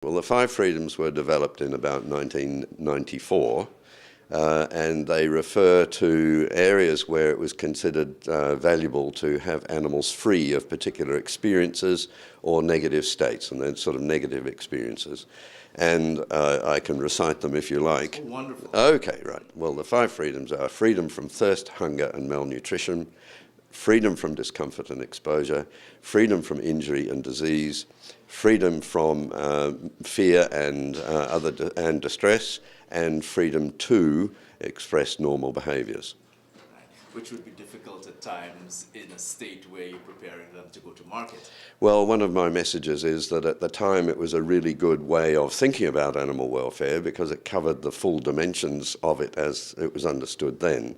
Well, the five freedoms were developed in about 1994, and they refer to areas where it was considered valuable to have animals free of particular experiences or negative states, and then sort of negative experiences. And I can recite them if you like. Oh, wonderful. Okay, right. Well, the five freedoms are freedom from thirst, hunger, and malnutrition, freedom from discomfort and exposure, freedom from injury and disease, freedom from fear and and distress, and freedom to express normal behaviours. Right. Which would be difficult at times in a state where you're preparing them to go to market. Well, one of my messages is that at the time it was a really good way of thinking about animal welfare because it covered the full dimensions of it as it was understood then.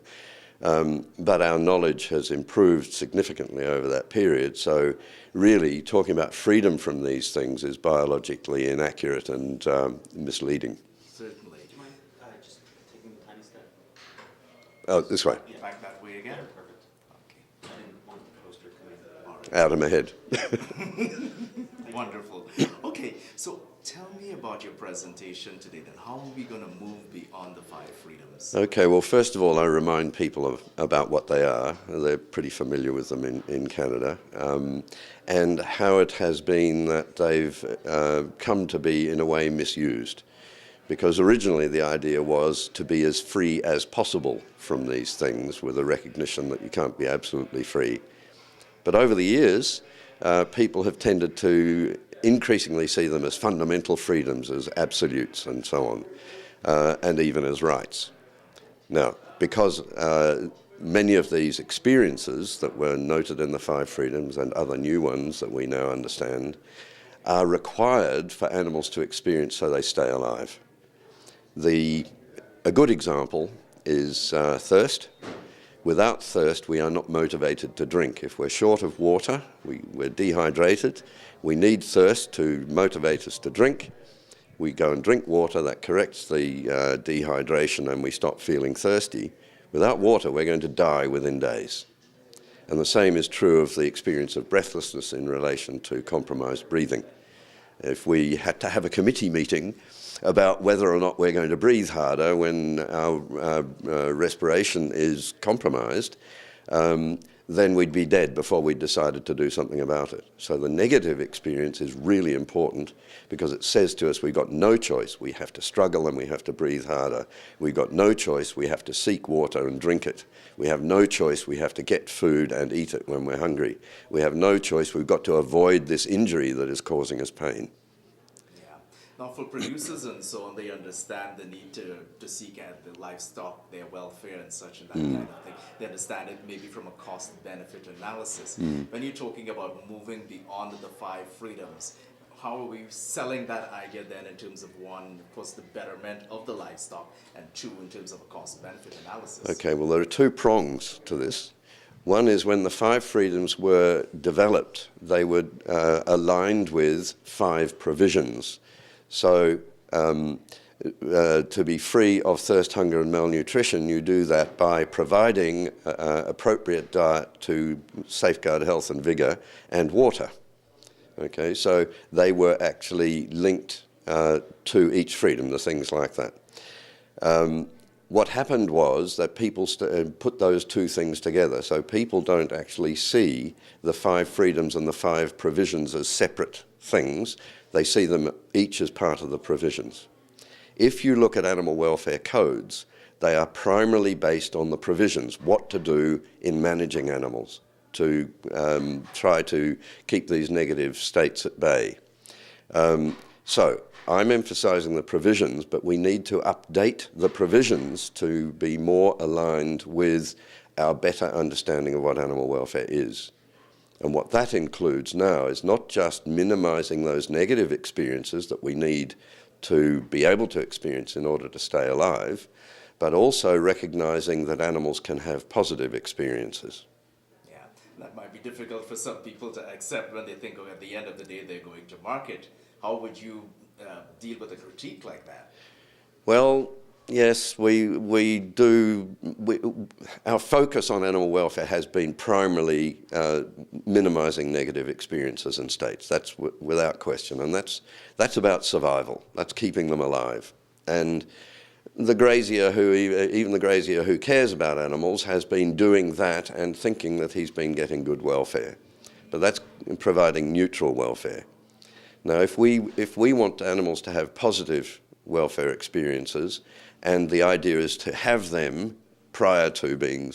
But our knowledge has improved significantly over that period, so really talking about freedom from these things is biologically inaccurate and misleading. Certainly. Do you mind just taking a tiny step? Oh, this way. Yeah, back that way again. Perfect. Okay. I didn't want the poster coming Out of my head. Wonderful. Okay, so tell me about your presentation today then. How are we going to move beyond the five freedoms? Okay, well, first of all, I remind people about what they are. They're pretty familiar with them in Canada. And how it has been that they've come to be, in a way, misused. Because originally the idea was to be as free as possible from these things with a recognition that you can't be absolutely free. But over the years, people have tended to increasingly see them as fundamental freedoms, as absolutes and so on, and even as rights. Now, because many of these experiences that were noted in the five freedoms and other new ones that we now understand are required for animals to experience so they stay alive. A good example is thirst. Without thirst, we are not motivated to drink. If we're short of water, we're dehydrated, we need thirst to motivate us to drink. We go and drink water, that corrects the dehydration and we stop feeling thirsty. Without water, we're going to die within days. And the same is true of the experience of breathlessness in relation to compromised breathing. If we had to have a committee meeting about whether or not we're going to breathe harder when our respiration is compromised, then we'd be dead before we'd decided to do something about it. So the negative experience is really important because it says to us we've got no choice. We have to struggle and we have to breathe harder. We've got no choice. We have to seek water and drink it. We have no choice. We have to get food and eat it when we're hungry. We have no choice. We've got to avoid this injury that is causing us pain. Now, for producers and so on, they understand the need to seek out the livestock, their welfare and such and that kind of thing. They understand it maybe from a cost-benefit analysis. When you're talking about moving beyond the five freedoms, how are we selling that idea then in terms of one, of course, the betterment of the livestock, and two, in terms of a cost-benefit analysis? Okay, well, there are two prongs to this. One is when the five freedoms were developed, they were aligned with five provisions. So to be free of thirst, hunger and malnutrition, you do that by providing appropriate diet to safeguard health and vigour and water. Okay, so they were actually linked to each freedom, the things like that. What happened was that people put those two things together, so people don't actually see the five freedoms and the five provisions as separate things. They see them each as part of the provisions. If you look at animal welfare codes, they are primarily based on the provisions, what to do in managing animals to try to keep these negative states at bay. So I'm emphasising the provisions, but we need to update the provisions to be more aligned with our better understanding of what animal welfare is. And what that includes now is not just minimising those negative experiences that we need to be able to experience in order to stay alive, but also recognising that animals can have positive experiences. Yeah, that might be difficult for some people to accept when they think, oh, at the end of the day they're going to market. How would you deal with a critique like that? Well, Yes, we do. Our focus on animal welfare has been primarily minimising negative experiences in states. That's without question, and that's about survival. That's keeping them alive. And the grazier even the grazier who cares about animals has been doing that and thinking that he's been getting good welfare. But that's providing neutral welfare. Now, if we want animals to have positive welfare experiences, and the idea is to have them prior to being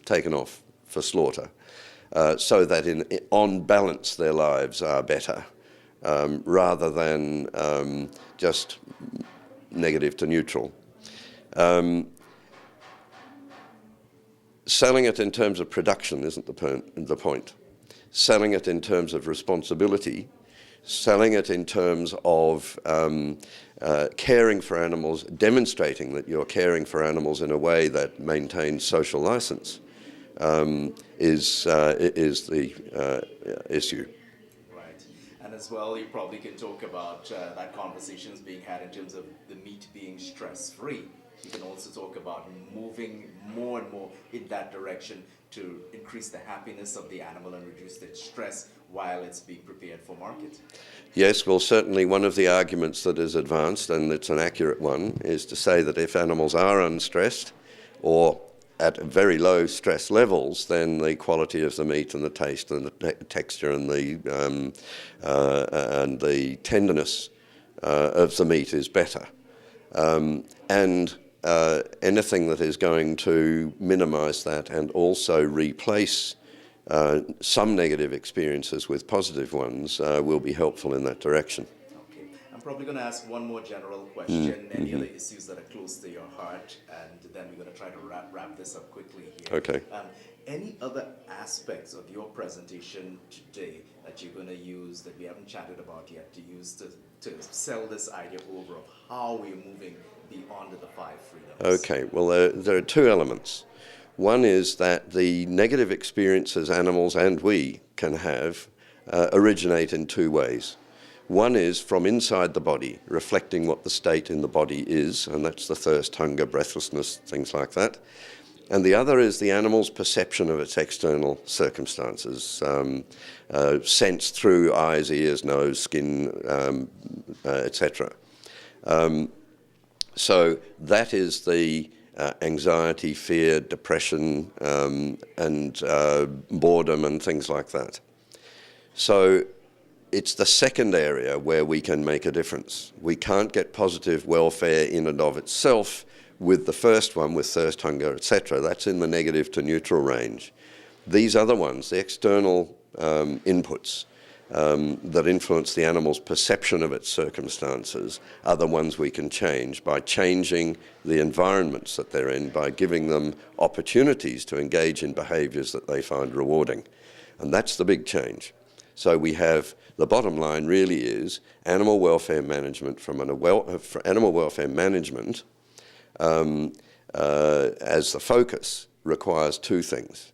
taken off for slaughter, so that on balance their lives are better, rather than just negative to neutral. Selling it in terms of production isn't the point. Selling it in terms of responsibility, selling it in terms of caring for animals, demonstrating that you're caring for animals in a way that maintains social license, is the issue. Right. And as well, you probably can talk about that conversations being had in terms of the meat being stress-free. You can also talk about moving more and more in that direction to increase the happiness of the animal and reduce its stress while it's being prepared for market. Yes, well, certainly one of the arguments that is advanced, and it's an accurate one, is to say that if animals are unstressed or at very low stress levels, then the quality of the meat and the taste and the texture and the tenderness of the meat is better. And anything that is going to minimise that and also replace some negative experiences with positive ones will be helpful in that direction. Okay. I'm probably going to ask one more general question, any other issues that are close to your heart, and then we're going to try to wrap this up quickly here. Okay. Any other aspects of your presentation today that you're going to use that we haven't chatted about yet to use to sell this idea over of how we're moving beyond the 5 freedoms? Okay, well, there are two elements. One is that the negative experiences animals and we can have originate in two ways. One is from inside the body, reflecting what the state in the body is, and that's the thirst, hunger, breathlessness, things like that. And the other is the animal's perception of its external circumstances, sensed through eyes, ears, nose, skin, etc. So that is the anxiety, fear, depression, and boredom and things like that. So it's the second area where we can make a difference. We can't get positive welfare in and of itself with the first one, with thirst, hunger, etc. That's in the negative to neutral range. These other ones, the external inputs that influence the animal's perception of its circumstances, are the ones we can change by changing the environments that they're in, by giving them opportunities to engage in behaviours that they find rewarding. And that's the big change. So we have, the bottom line really is animal welfare management animal welfare management as the focus requires two things.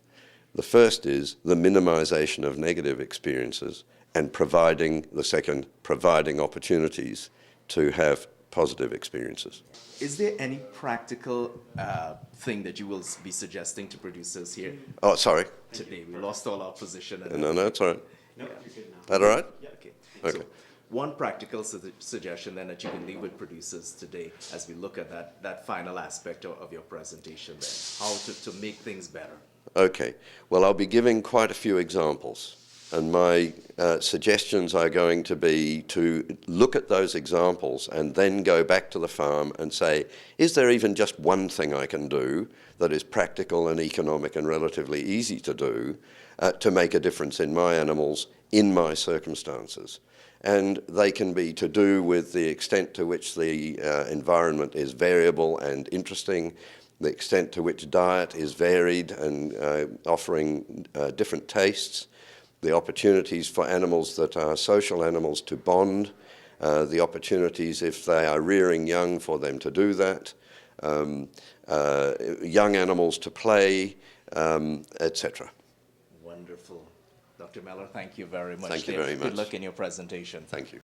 The first is the minimisation of negative experiences, and the second, providing opportunities to have positive experiences. Is there any practical thing that you will be suggesting to producers here? Oh, sorry. Today, we lost all our position. No, it's all right. No, you're good now. That all right? Yeah, okay. Okay. So one practical suggestion then that you can leave with producers today as we look at that final aspect of your presentation then, how to make things better. Okay. Well, I'll be giving quite a few examples. And my suggestions are going to be to look at those examples and then go back to the farm and say, is there even just one thing I can do that is practical and economic and relatively easy to do to make a difference in my animals, in my circumstances? And they can be to do with the extent to which the environment is variable and interesting, the extent to which diet is varied and offering different tastes, the opportunities for animals that are social animals to bond, the opportunities if they are rearing young for them to do that, young animals to play, etc. Wonderful. Dr. Mellor, thank you very much. Thank you very much. Good luck in your presentation. Thank you.